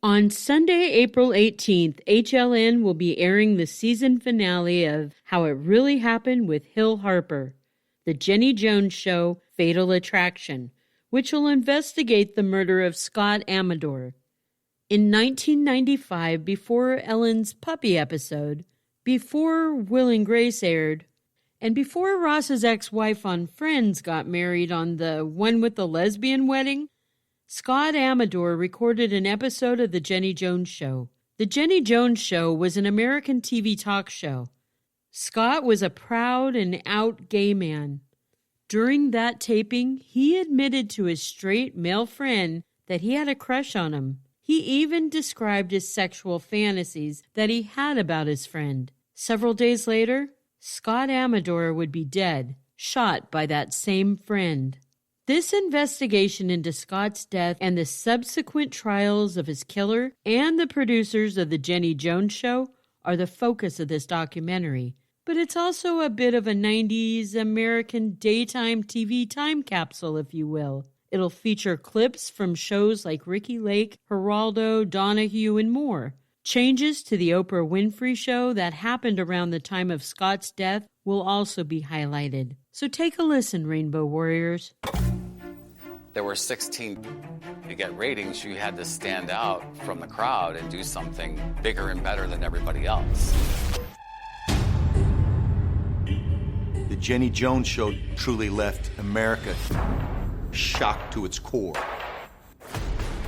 On Sunday, April 18th, HLN will be airing the season finale of How It Really Happened with Hill Harper, the Jenny Jones Show Fatal Attraction, which will investigate the murder of Scott Amador. In 1995, before Ellen's Puppy episode, before Will and Grace aired, and before Ross's ex-wife on Friends got married on the one with the lesbian wedding, Scott Amador recorded an episode of The Jenny Jones Show. The Jenny Jones Show was an American TV talk show. Scott was a proud and out gay man. During that taping, he admitted to his straight male friend that he had a crush on him. He even described his sexual fantasies that he had about his friend. Several days later, Scott Amador would be dead, shot by that same friend. This investigation into Scott's death and the subsequent trials of his killer and the producers of The Jenny Jones Show are the focus of this documentary. But it's also a bit of a 90s American daytime TV time capsule, if you will. It'll feature clips from shows like Ricki Lake, Geraldo, Donahue, and more. Changes to the Oprah Winfrey Show that happened around the time of Scott's death will also be highlighted. So take a listen, Rainbow Warriors. There were 16. To get ratings, you had to stand out from the crowd and do something bigger and better than everybody else. The Jenny Jones Show truly left America shocked to its core.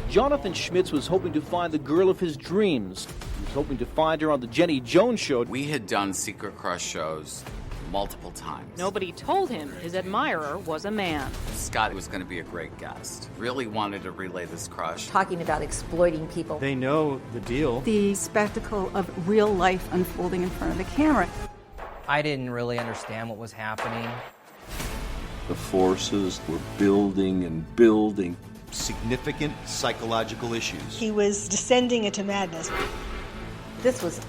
Jonathan Schmitz was hoping to find the girl of his dreams. He was hoping to find her on The Jenny Jones Show. We had done Secret Crush shows multiple times. Nobody told him his admirer was a man. Scott was going to be a great guest. Really wanted to relay this crush. Talking about exploiting people. They know the deal. The spectacle of real life unfolding in front of the camera. I didn't really understand what was happening. The forces were building and building. Significant psychological issues. He was descending into madness. This was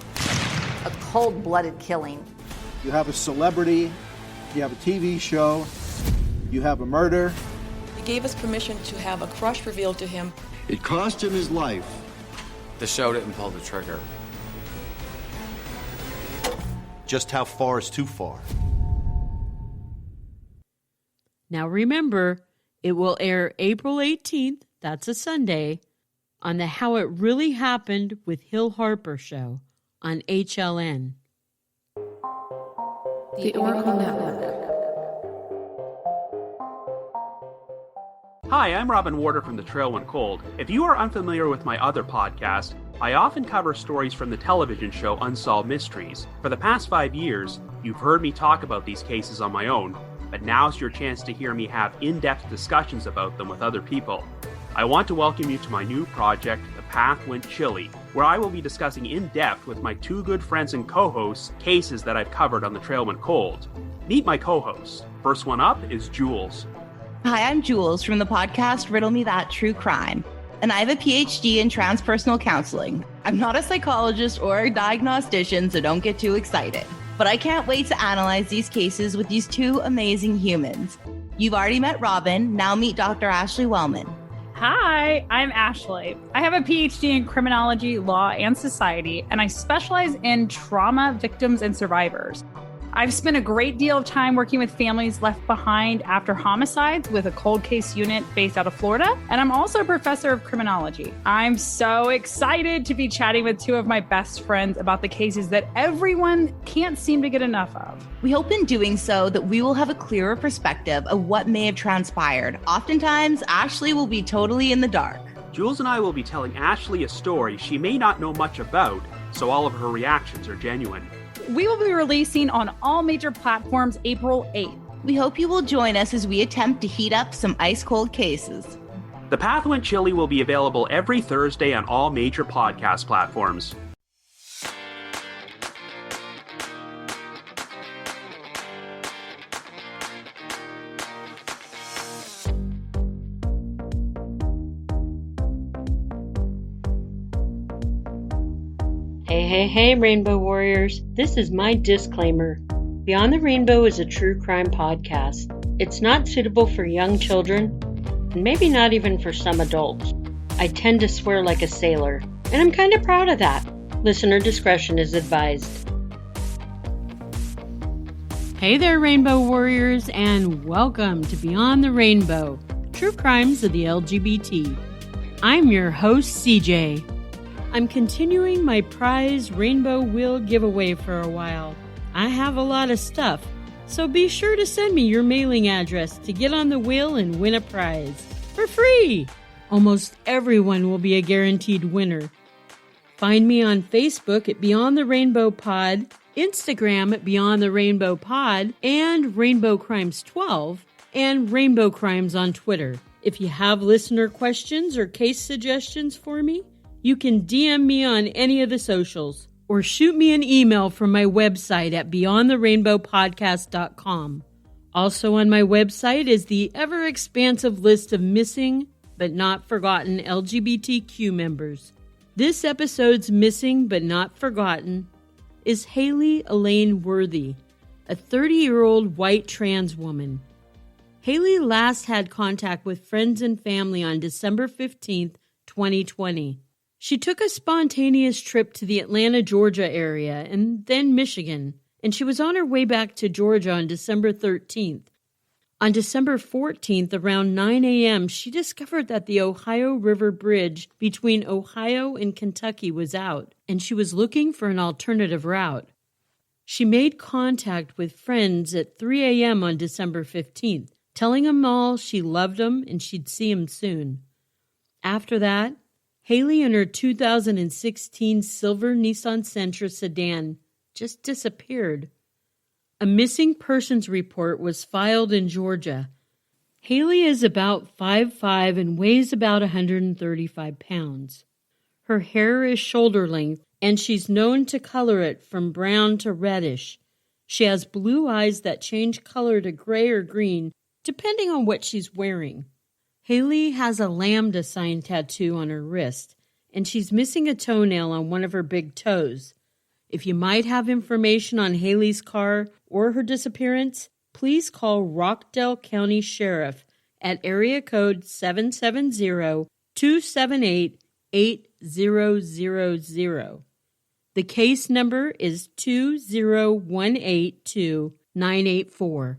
a cold-blooded killing. You have a celebrity, you have a TV show, you have a murder. He gave us permission to have a crush revealed to him. It cost him his life. The show didn't pull the trigger. Just how far is too far? Now remember, it will air April 18th, that's a Sunday, on the How It Really Happened with Hill Harper show on HLN. The Oracl Network. Hi, I'm Robin Warder from The Trail When Cold. If you are unfamiliar with my other podcast, I often cover stories from the television show Unsolved Mysteries. For the past 5 years, you've heard me talk about these cases on my own, but now's your chance to hear me have in-depth discussions about them with other people. I want to welcome you to my new project, The Path Went Chilly, where I will be discussing in depth with my two good friends and co-hosts cases that I've covered on The Trail When Cold. Meet my co-hosts. First one up is Jules. Hi, I'm Jules from the podcast Riddle Me That True Crime, and I have a PhD in transpersonal counseling. I'm not a psychologist or a diagnostician, so don't get too excited. But I can't wait to analyze these cases with these two amazing humans. You've already met Robin, now meet Dr. Ashley Wellman. Hi, I'm Ashley. I have a PhD in criminology, law, and society, and I specialize in trauma victims and survivors. I've spent a great deal of time working with families left behind after homicides with a cold case unit based out of Florida, and I'm also a professor of criminology. I'm so excited to be chatting with two of my best friends about the cases that everyone can't seem to get enough of. We hope in doing so that we will have a clearer perspective of what may have transpired. Oftentimes, Ashley will be totally in the dark. Jules and I will be telling Ashley a story she may not know much about, so all of her reactions are genuine. We will be releasing on all major platforms April 8th. We hope you will join us as we attempt to heat up some ice-cold cases. The Path Went Chilly will be available every Thursday on all major podcast platforms. Hey, Rainbow Warriors. This is my disclaimer. Beyond the Rainbow is a true crime podcast. It's not suitable for young children, and maybe not even for some adults. I tend to swear like a sailor, and I'm kind of proud of that. Listener discretion is advised. Hey there, Rainbow Warriors, and welcome to Beyond the Rainbow, True Crimes of the LGBT. I'm your host, CJ. I'm continuing my prize Rainbow Wheel giveaway for a while. I have a lot of stuff, so be sure to send me your mailing address to get on the wheel and win a prize. For free! Almost everyone will be a guaranteed winner. Find me on Facebook at Beyond the Rainbow Pod, Instagram at Beyond the Rainbow Pod, and Rainbowcrimes 12, and Rainbowcrimes on Twitter. If you have listener questions or case suggestions for me, you can DM me on any of the socials, or shoot me an email from my website at beyondtherainbowpodcast.com. Also on my website is the ever-expansive list of missing but not forgotten LGBTQ members. This episode's missing but not forgotten is Haley Elaine Worthy, a 30-year-old white trans woman. Haley last had contact with friends and family on December 15th, 2020. She took a spontaneous trip to the Atlanta, Georgia area and then Michigan, and she was on her way back to Georgia on December 13th. On December 14th, around 9 a.m., she discovered that the Ohio River Bridge between Ohio and Kentucky was out, and she was looking for an alternative route. She made contact with friends at 3 a.m. on December 15th, telling them all she loved them and she'd see them soon. After that, Haley and her 2016 silver Nissan Sentra sedan just disappeared. A missing persons report was filed in Georgia. Haley is about 5'5" and weighs about 135 pounds. Her hair is shoulder length, and she's known to color it from brown to reddish. She has blue eyes that change color to gray or green, depending on what she's wearing. Haley has a lambda sign tattoo on her wrist, and she's missing a toenail on one of her big toes. If you might have information on Haley's car or her disappearance, please call Rockdale County Sheriff at area code 770-278-8000. The case number is 20182-984.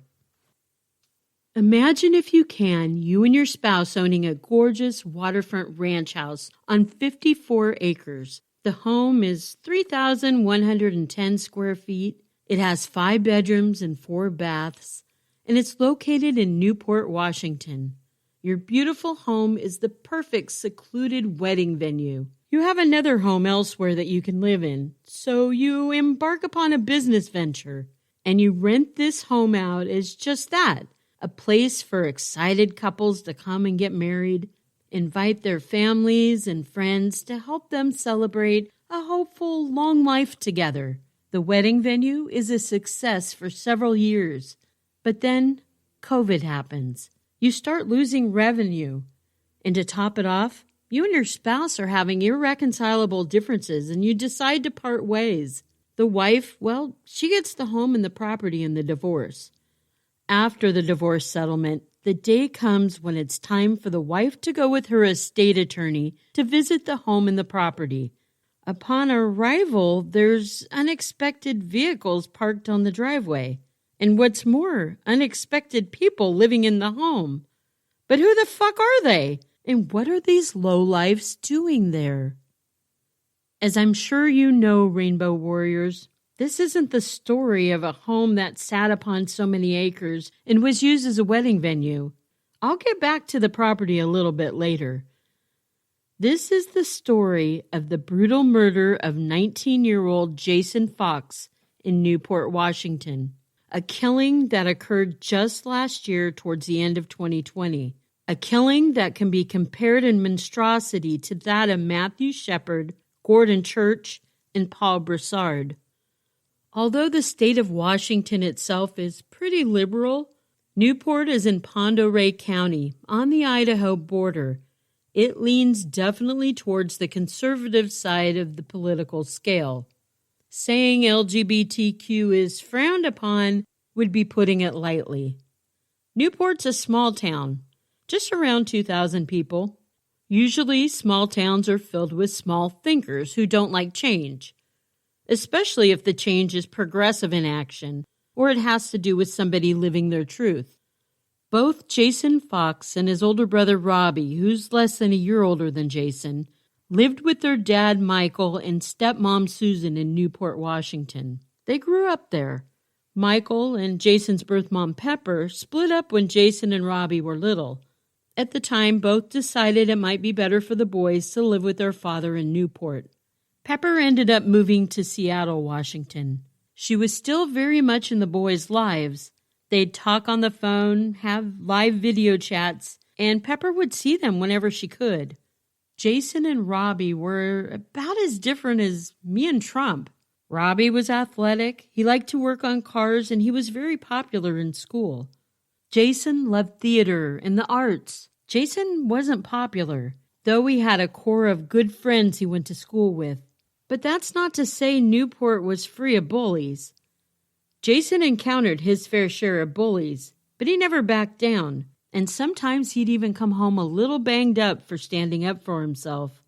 Imagine, if you can, you and your spouse owning a gorgeous waterfront ranch house on 54 acres. The home is 3,110 square feet. It has 5 bedrooms and 4 baths, and it's located in Newport, Washington. Your beautiful home is the perfect secluded wedding venue. You have another home elsewhere that you can live in, so you embark upon a business venture, and you rent this home out as just that, a place for excited couples to come and get married. Invite their families and friends to help them celebrate a hopeful long life together. The wedding venue is a success for several years, but then COVID happens. You start losing revenue, and to top it off, you and your spouse are having irreconcilable differences and you decide to part ways. The wife, well, she gets the home and the property in the divorce. After the divorce settlement, the day comes when it's time for the wife to go with her estate attorney to visit the home and the property. Upon arrival, there's unexpected vehicles parked on the driveway. And what's more, unexpected people living in the home. But who the fuck are they? And what are these lowlifes doing there? As I'm sure you know, Rainbow Warriors, this isn't the story of a home that sat upon so many acres and was used as a wedding venue. I'll get back to the property a little bit later. This is the story of the brutal murder of 19-year-old Jason Fox in Newport, Washington. A killing that occurred just last year towards the end of 2020. A killing that can be compared in monstrosity to that of Matthew Shepard, Gordon Church, and Paul Broussard. Although the state of Washington itself is pretty liberal, Newport is in Pend Oreille County on the Idaho border. It leans definitely towards the conservative side of the political scale. Saying LGBTQ is frowned upon would be putting it lightly. Newport's a small town, just around 2,000 people. Usually, small towns are filled with small thinkers who don't like change, especially if the change is progressive in action or it has to do with somebody living their truth. Both Jason Fox and his older brother Robbie, who's less than a year older than Jason, lived with their dad Michael and stepmom Susan in Newport, Washington. They grew up there. Michael and Jason's birth mom Pepper split up when Jason and Robbie were little. At the time, both decided it might be better for the boys to live with their father in Newport. Pepper ended up moving to Seattle, Washington. She was still very much in the boys' lives. They'd talk on the phone, have live video chats, and Pepper would see them whenever she could. Jason and Robbie were about as different as me and Trump. Robbie was athletic, he liked to work on cars, and he was very popular in school. Jason loved theater and the arts. Jason wasn't popular, though he had a core of good friends he went to school with. But that's not to say Newport was free of bullies. Jason encountered his fair share of bullies, but he never backed down, and sometimes he'd even come home a little banged up for standing up for himself.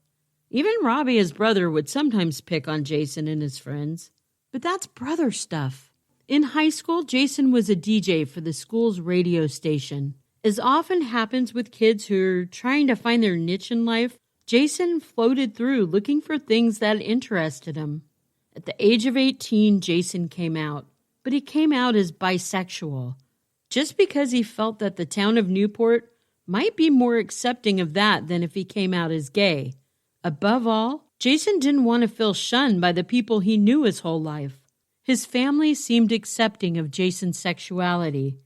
Even Robbie, his brother, would sometimes pick on Jason and his friends, but that's brother stuff. In high school, Jason was a DJ for the school's radio station. As often happens with kids who are trying to find their niche in life, Jason floated through looking for things that interested him. At the age of 18, Jason came out, but he came out as bisexual, just because he felt that the town of Newport might be more accepting of that than if he came out as gay. Above all, Jason didn't want to feel shunned by the people he knew his whole life. His family seemed accepting of Jason's sexuality.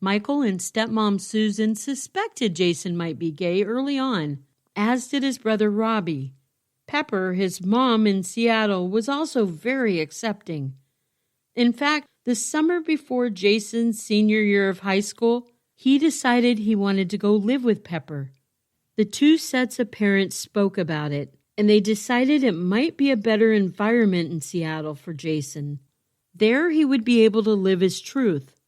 Michael and stepmom Susan suspected Jason might be gay early on, as did his brother Robbie. Pepper, his mom in Seattle, was also very accepting. In fact, the summer before Jason's senior year of high school, he decided he wanted to go live with Pepper. The two sets of parents spoke about it, and they decided it might be a better environment in Seattle for Jason. There he would be able to live his truth.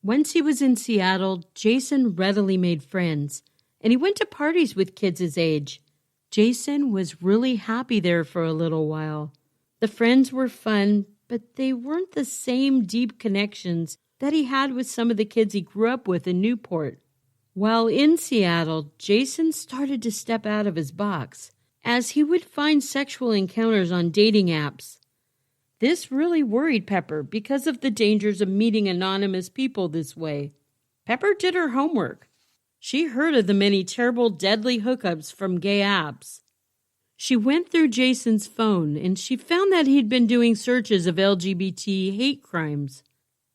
Once he was in Seattle, Jason readily made friends, and he went to parties with kids his age. Jason was really happy there for a little while. The friends were fun, but they weren't the same deep connections that he had with some of the kids he grew up with in Newport. While in Seattle, Jason started to step out of his box, as he would find sexual encounters on dating apps. This really worried Pepper because of the dangers of meeting anonymous people this way. Pepper did her homework. She heard of the many terrible, deadly hookups from gay apps. She went through Jason's phone, and she found that he'd been doing searches of LGBT hate crimes.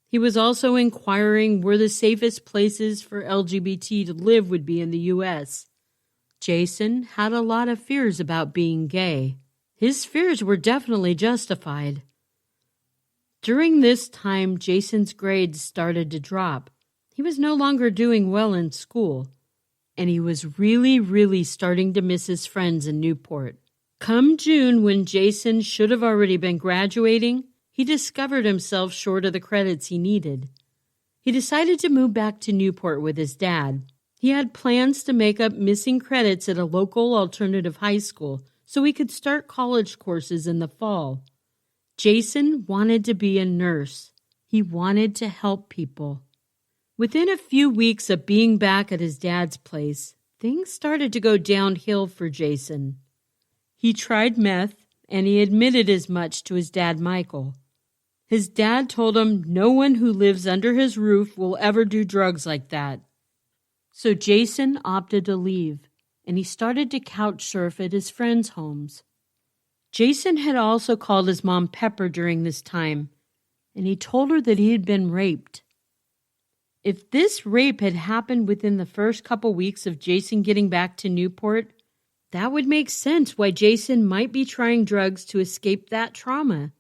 He was also inquiring where the safest places for LGBT to live would be in the U.S. Jason had a lot of fears about being gay. His fears were definitely justified. During this time, Jason's grades started to drop. He was no longer doing well in school, and he was really starting to miss his friends in Newport. Come June, when Jason should have already been graduating, he discovered himself short of the credits he needed. He decided to move back to Newport with his dad. He had plans to make up missing credits at a local alternative high school so he could start college courses in the fall. Jason wanted to be a nurse. He wanted to help people. Within a few weeks of being back at his dad's place, things started to go downhill for Jason. He tried meth, and he admitted as much to his dad, Michael. His dad told him no one who lives under his roof will ever do drugs like that. So Jason opted to leave, and he started to couch surf at his friends' homes. Jason had also called his mom Pepper during this time, and he told her that he had been raped. If this rape had happened within the first couple weeks of Jason getting back to Newport, that would make sense why Jason might be trying drugs to escape that trauma.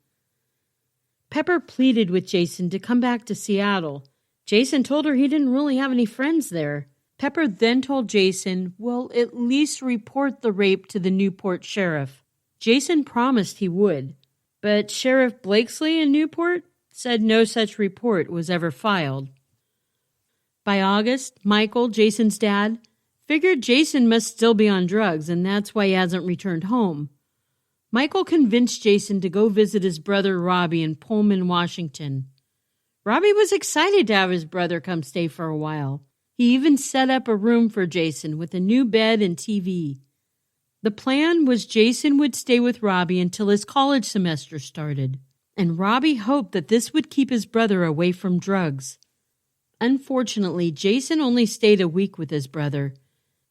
Pepper pleaded with Jason to come back to Seattle. Jason told her he didn't really have any friends there. Pepper then told Jason, well, at least report the rape to the Newport sheriff. Jason promised he would, but Sheriff Blakesley in Newport said no such report was ever filed. By August, Michael, Jason's dad, figured Jason must still be on drugs, and that's why he hasn't returned home. Michael convinced Jason to go visit his brother Robbie in Pullman, Washington. Robbie was excited to have his brother come stay for a while. He even set up a room for Jason with a new bed and TV. The plan was Jason would stay with Robbie until his college semester started, and Robbie hoped that this would keep his brother away from drugs. Unfortunately, Jason only stayed a week with his brother.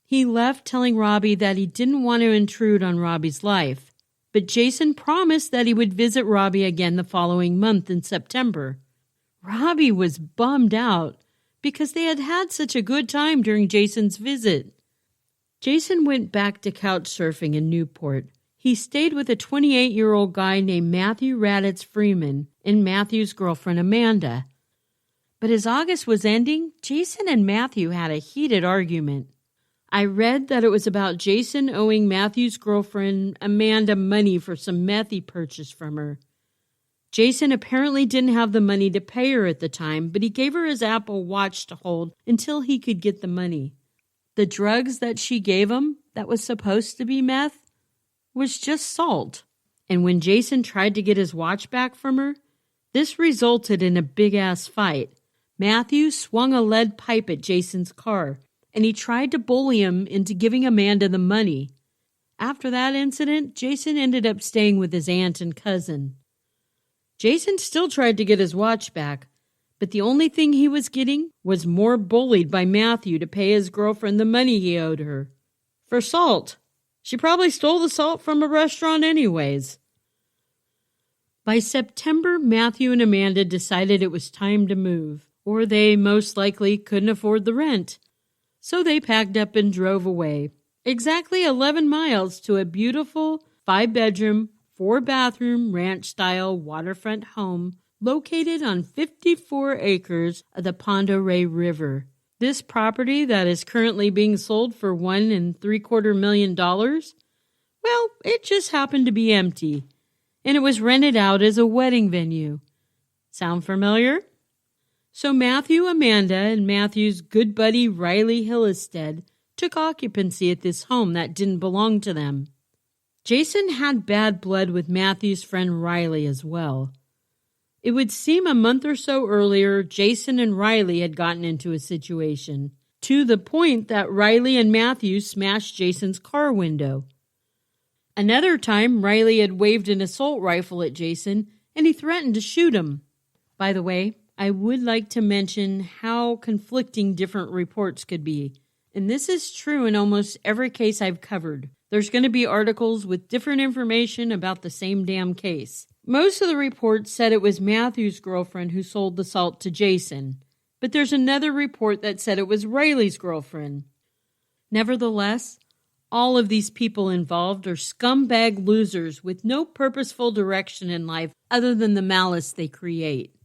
He left telling Robbie that he didn't want to intrude on Robbie's life, but Jason promised that he would visit Robbie again the following month in September. Robbie was bummed out because they had had such a good time during Jason's visit. Jason went back to couch surfing in Newport. He stayed with a 28-year-old guy named Matthew Raditz Freeman and Matthew's girlfriend Amanda. But as August was ending, Jason and Matthew had a heated argument. I read that it was about Jason owing Matthew's girlfriend Amanda money for some meth he purchased from her. Jason apparently didn't have the money to pay her at the time, but he gave her his Apple Watch to hold until he could get the money. The drugs that she gave him, that was supposed to be meth, was just salt. And when Jason tried to get his watch back from her, this resulted in a big-ass fight. Matthew swung a lead pipe at Jason's car, and he tried to bully him into giving Amanda the money. After that incident, Jason ended up staying with his aunt and cousin. Jason still tried to get his watch back, but the only thing he was getting was more bullied by Matthew to pay his girlfriend the money he owed her. For salt. She probably stole the salt from a restaurant anyways. By September, Matthew and Amanda decided it was time to move, or they most likely couldn't afford the rent. So they packed up and drove away, exactly 11 miles to a beautiful 5-bedroom, 4-bathroom, ranch-style waterfront home located on 54 acres of the Pend Oreille River. This property that is currently being sold for $1.75 million, well, it just happened to be empty, and it was rented out as a wedding venue. Sound familiar? So Matthew, Amanda, and Matthew's good buddy Riley Hillestead took occupancy at this home that didn't belong to them. Jason had bad blood with Matthew's friend Riley as well. It would seem a month or so earlier, Jason and Riley had gotten into a situation, to the point that Riley and Matthew smashed Jason's car window. Another time, Riley had waved an assault rifle at Jason, and he threatened to shoot him. By the way, I would like to mention how conflicting different reports could be, and this is true in almost every case I've covered. There's going to be articles with different information about the same damn case. Most of the reports said it was Matthew's girlfriend who sold the salt to Jason, but there's another report that said it was Riley's girlfriend. Nevertheless, all of these people involved are scumbag losers with no purposeful direction in life other than the malice they create.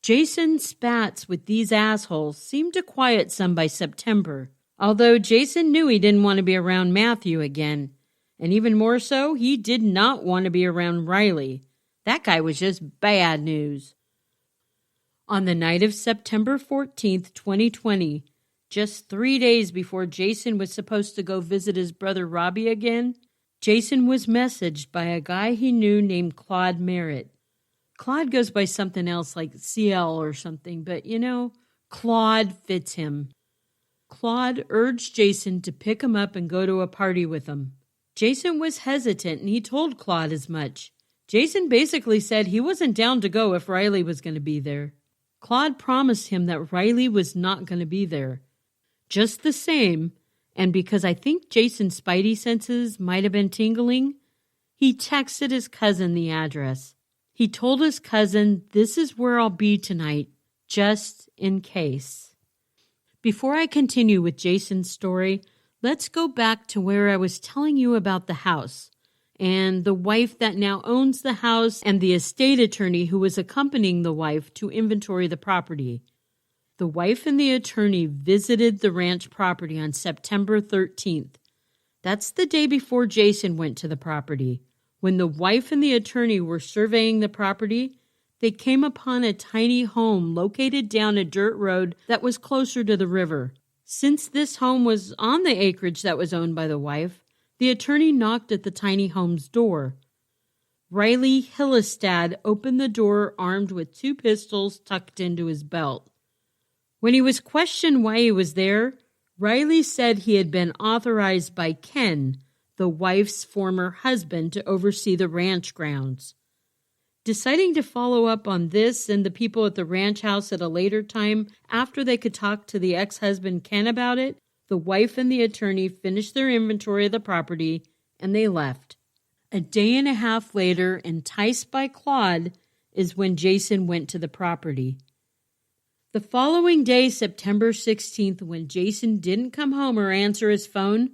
Jason's spats with these assholes seemed to quiet some by September, although Jason knew he didn't want to be around Matthew again, and even more so, he did not want to be around Riley. That guy was just bad news. On the night of September 14th, 2020, just 3 days before Jason was supposed to go visit his brother Robbie again, Jason was messaged by a guy he knew named Claude Merritt. Claude goes by something else like CL or something, but Claude fits him. Claude urged Jason to pick him up and go to a party with him. Jason was hesitant, and he told Claude as much. Jason basically said he wasn't down to go if Riley was going to be there. Claude promised him that Riley was not going to be there. Just the same, and because I think Jason's spidey senses might have been tingling, he texted his cousin the address. He told his cousin, "This is where I'll be tonight, just in case." Before I continue with Jason's story, let's go back to where I was telling you about the house and the wife that now owns the house and the estate attorney who was accompanying the wife to inventory the property. The wife and the attorney visited the ranch property on September 13th. That's the day before Jason went to the property. When the wife and the attorney were surveying the property, they came upon a tiny home located down a dirt road that was closer to the river. Since this home was on the acreage that was owned by the wife, the attorney knocked at the tiny home's door. Riley Hillestad opened the door armed with 2 pistols tucked into his belt. When he was questioned why he was there, Riley said he had been authorized by Ken, the wife's former husband, to oversee the ranch grounds. Deciding to follow up on this and the people at the ranch house at a later time after they could talk to the ex-husband Ken about it, the wife and the attorney finished their inventory of the property and they left. A day and a half later, enticed by Claude, is when Jason went to the property. The following day, September 16th, when Jason didn't come home or answer his phone,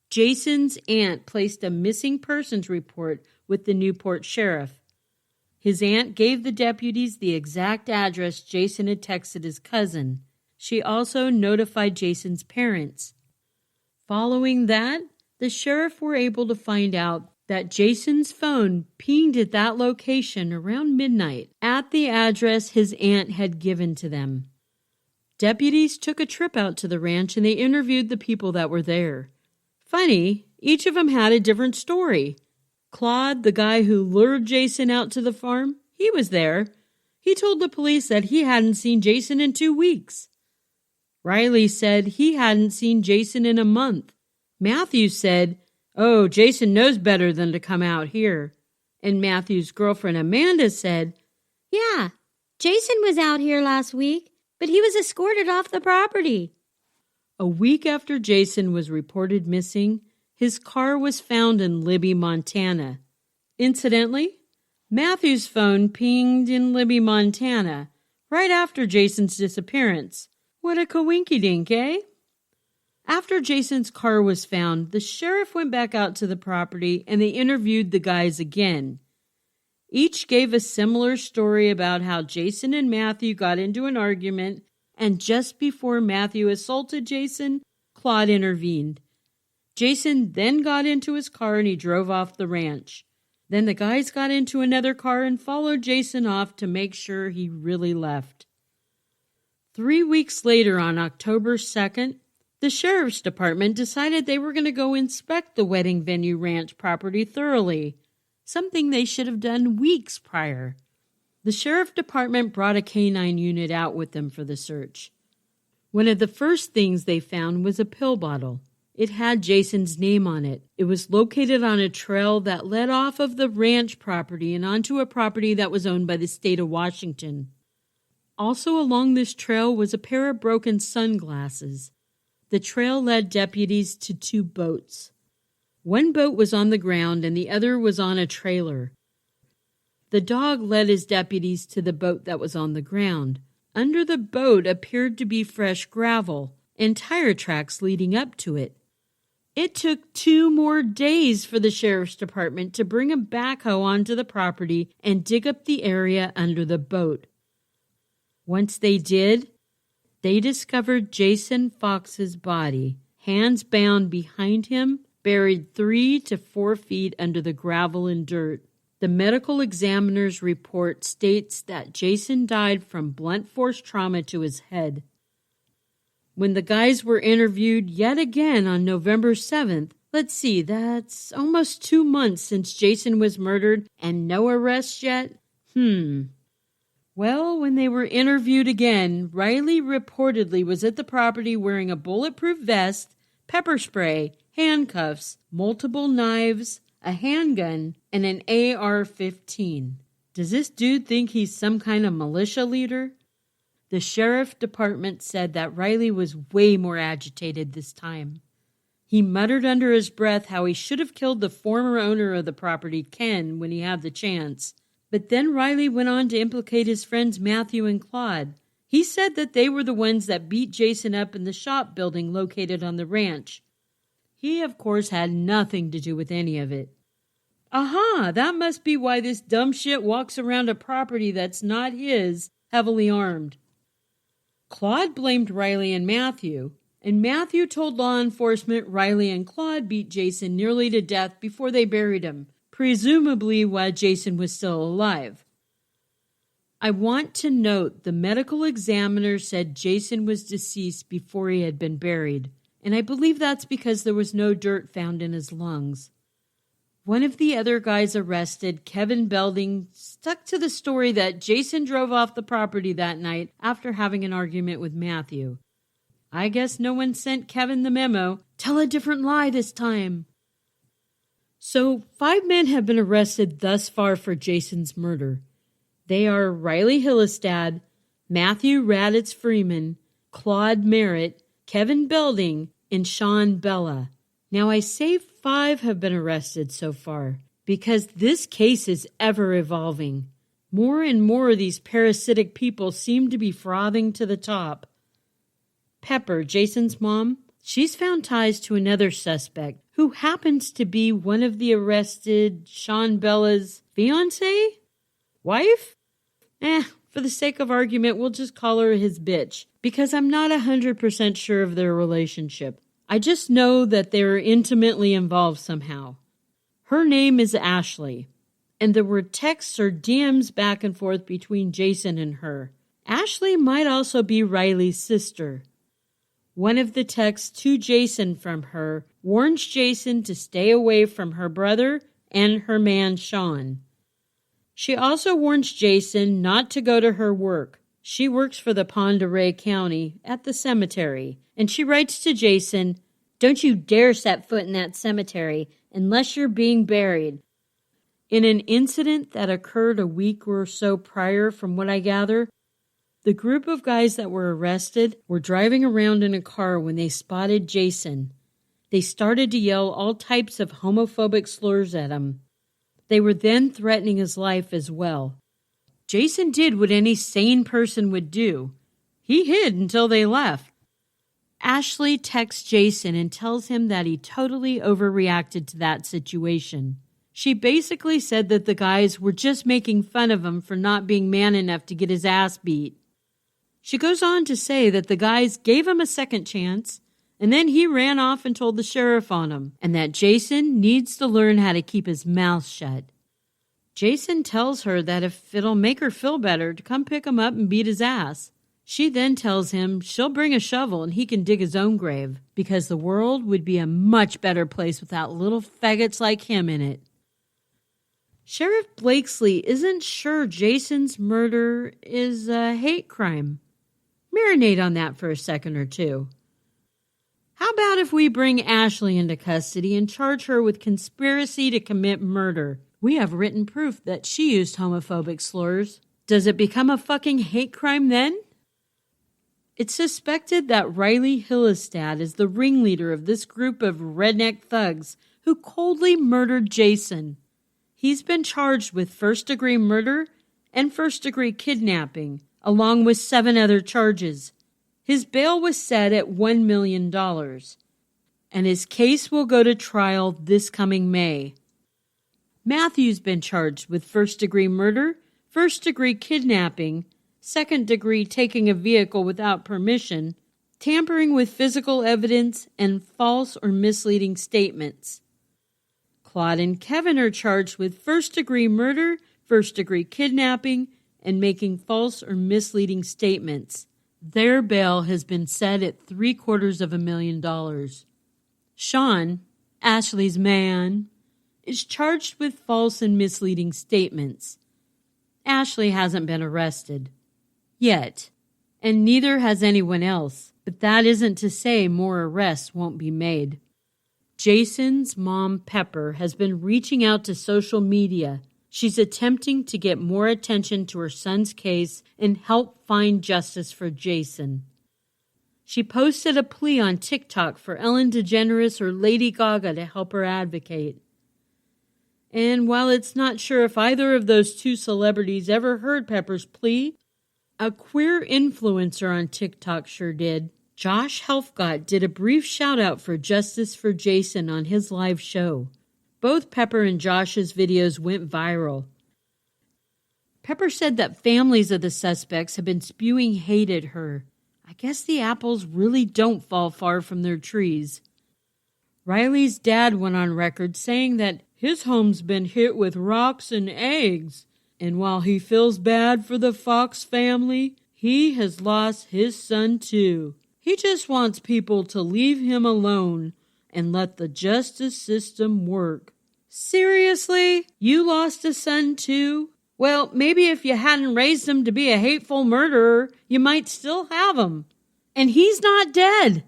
Jason's aunt placed a missing persons report with the Newport sheriff. His aunt gave the deputies the exact address Jason had texted his cousin. She also notified Jason's parents. Following that, the sheriff were able to find out that Jason's phone pinged at that location around midnight at the address his aunt had given to them. Deputies took a trip out to the ranch and they interviewed the people that were there. Funny, each of them had a different story. Claude, the guy who lured Jason out to the farm, he was there. He told the police that he hadn't seen Jason in 2 weeks. Riley said he hadn't seen Jason in a month. Matthew said, "Oh, Jason knows better than to come out here." And Matthew's girlfriend Amanda said, "Yeah, Jason was out here last week, but he was escorted off the property." A week after Jason was reported missing, his car was found in Libby, Montana. Incidentally, Matthew's phone pinged in Libby, Montana, right after Jason's disappearance. What a coinkydink, eh? After Jason's car was found, the sheriff went back out to the property and they interviewed the guys again. Each gave a similar story about how Jason and Matthew got into an argument, and just before Matthew assaulted Jason, Claude intervened. Jason then got into his car and he drove off the ranch. Then the guys got into another car and followed Jason off to make sure he really left. 3 weeks later, on October 2nd, the sheriff's department decided they were going to go inspect the wedding venue ranch property thoroughly, something they should have done weeks prior. The sheriff department brought a canine unit out with them for the search. One of the first things they found was a pill bottle. It had Jason's name on it. It was located on a trail that led off of the ranch property and onto a property that was owned by the state of Washington. Also along this trail was a pair of broken sunglasses. The trail led deputies to 2 boats. One boat was on the ground and the other was on a trailer. The dog led his deputies to the boat that was on the ground. Under the boat appeared to be fresh gravel and tire tracks leading up to it. It took 2 more days for the sheriff's department to bring a backhoe onto the property and dig up the area under the boat. Once they did, they discovered Jason Fox's body, hands bound behind him, buried 3 to 4 feet under the gravel and dirt. The medical examiner's report states that Jason died from blunt force trauma to his head. When the guys were interviewed yet again on November 7th, that's almost 2 months since Jason was murdered and no arrests yet? Well, when they were interviewed again, Riley reportedly was at the property wearing a bulletproof vest, pepper spray, handcuffs, multiple knives, a handgun, and an AR-15. Does this dude think he's some kind of militia leader? The sheriff department said that Riley was way more agitated this time. He muttered under his breath how he should have killed the former owner of the property, Ken, when he had the chance. But then Riley went on to implicate his friends Matthew and Claude. He said that they were the ones that beat Jason up in the shop building located on the ranch. He, of course, had nothing to do with any of it. Aha, that must be why this dumb shit walks around a property that's not his, heavily armed. Claude blamed Riley and Matthew told law enforcement Riley and Claude beat Jason nearly to death before they buried him, presumably while Jason was still alive. I want to note the medical examiner said Jason was deceased before he had been buried, and I believe that's because there was no dirt found in his lungs. One of the other guys arrested, Kevin Belding, stuck to the story that Jason drove off the property that night after having an argument with Matthew. I guess no one sent Kevin the memo, "Tell a different lie this time." So 5 men have been arrested thus far for Jason's murder. They are Riley Hillestad, Matthew Raditz Freeman, Claude Merritt, Kevin Belding, and Sean Bella. Now I say 5 have been arrested so far because this case is ever evolving. More and more of these parasitic people seem to be frothing to the top. Pepper, Jason's mom, she's found ties to another suspect who happens to be one of the arrested Sean Bella's fiancé? Wife? For the sake of argument, we'll just call her his bitch because I'm not 100% sure of their relationship. I just know that they're intimately involved somehow. Her name is Ashley, and there were texts or DMs back and forth between Jason and her. Ashley might also be Riley's sister. One of the texts to Jason from her warns Jason to stay away from her brother and her man Sean. She also warns Jason not to go to her work. She works for the Pend Oreille County at the cemetery, and she writes to Jason, "Don't you dare set foot in that cemetery unless you're being buried." In an incident that occurred a week or so prior, from what I gather, the group of guys that were arrested were driving around in a car when they spotted Jason. They started to yell all types of homophobic slurs at him. They were then threatening his life as well. Jason did what any sane person would do. He hid until they left. Ashley texts Jason and tells him that he totally overreacted to that situation. She basically said that the guys were just making fun of him for not being man enough to get his ass beat. She goes on to say that the guys gave him a second chance, and then he ran off and told the sheriff on him, and that Jason needs to learn how to keep his mouth shut. Jason tells her that if it'll make her feel better, to come pick him up and beat his ass. She then tells him she'll bring a shovel and he can dig his own grave, because the world would be a much better place without little faggots like him in it. Sheriff Blakesley isn't sure Jason's murder is a hate crime. Marinate on that for a second or two. How about if we bring Ashley into custody and charge her with conspiracy to commit murder? We have written proof that she used homophobic slurs. Does it become a fucking hate crime then? It's suspected that Riley Hillestad is the ringleader of this group of redneck thugs who coldly murdered Jason. He's been charged with first-degree murder and first-degree kidnapping, along with 7 other charges. His bail was set at $1 million, and his case will go to trial this coming May. Matthew's been charged with first-degree murder, first-degree kidnapping, second-degree taking a vehicle without permission, tampering with physical evidence, and false or misleading statements. Claude and Kevin are charged with first-degree murder, first-degree kidnapping, and making false or misleading statements. Their bail has been set at $750,000. Sean, Ashley's man, is charged with false and misleading statements. Ashley hasn't been arrested. Yet. And neither has anyone else. But that isn't to say more arrests won't be made. Jason's mom, Pepper, has been reaching out to social media. She's attempting to get more attention to her son's case and help find justice for Jason. She posted a plea on TikTok for Ellen DeGeneres or Lady Gaga to help her advocate. And while it's not sure if either of those 2 celebrities ever heard Pepper's plea, a queer influencer on TikTok sure did. Josh Helfgott did a brief shout-out for Justice for Jason on his live show. Both Pepper and Josh's videos went viral. Pepper said that families of the suspects have been spewing hate at her. I guess the apples really don't fall far from their trees. Riley's dad went on record saying that his home's been hit with rocks and eggs, And while he feels bad for the Fox family, he has lost his son too. He just wants people to leave him alone and let the justice system work. Seriously? You lost a son too? Well, maybe if you hadn't raised him to be a hateful murderer, you might still have him. And he's not dead.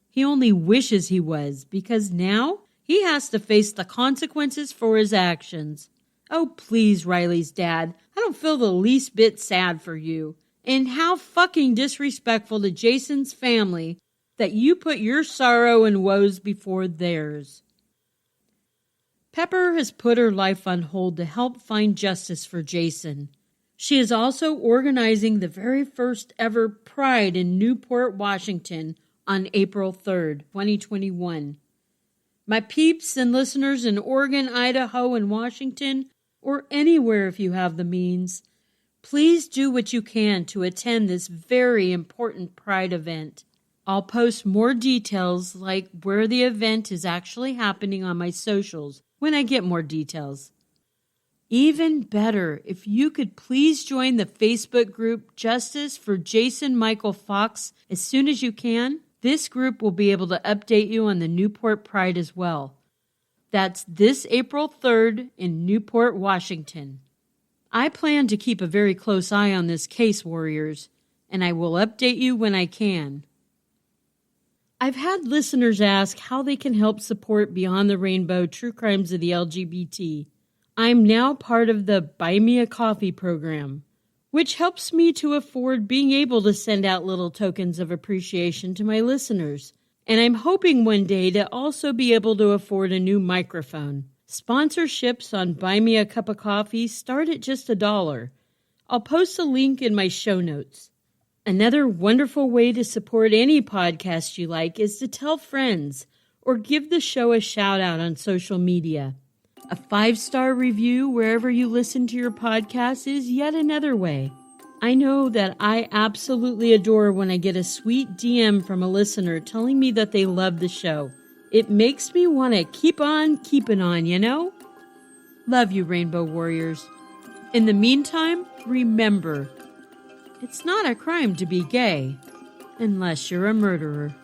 He only wishes he was, because now he has to face the consequences for his actions. Oh, please, Riley's dad. I don't feel the least bit sad for you. And how fucking disrespectful to Jason's family that you put your sorrow and woes before theirs. Pepper has put her life on hold to help find justice for Jason. She is also organizing the very first ever Pride in Newport, Washington on April 3rd, 2021. My peeps and listeners in Oregon, Idaho, and Washington, or anywhere if you have the means, please do what you can to attend this very important Pride event. I'll post more details like where the event is actually happening on my socials when I get more details. Even better, if you could please join the Facebook group Justice for Jason Michael Fox as soon as you can. This group will be able to update you on the Newport Pride as well. That's this April 3rd in Newport, Washington. I plan to keep a very close eye on this case, warriors, and I will update you when I can. I've had listeners ask how they can help support Beyond the Rainbow True Crimes of the LGBT. I'm now part of the Buy Me a Coffee program, which helps me to afford being able to send out little tokens of appreciation to my listeners. And I'm hoping one day to also be able to afford a new microphone. Sponsorships on Buy Me a Cup of Coffee start at just $1. I'll post a link in my show notes. Another wonderful way to support any podcast you like is to tell friends or give the show a shout out on social media. A 5-star review wherever you listen to your podcast is yet another way. I know that I absolutely adore when I get a sweet DM from a listener telling me that they love the show. It makes me want to keep on keeping on, you know? Love you, Rainbow Warriors. In the meantime, remember, it's not a crime to be gay, unless you're a murderer.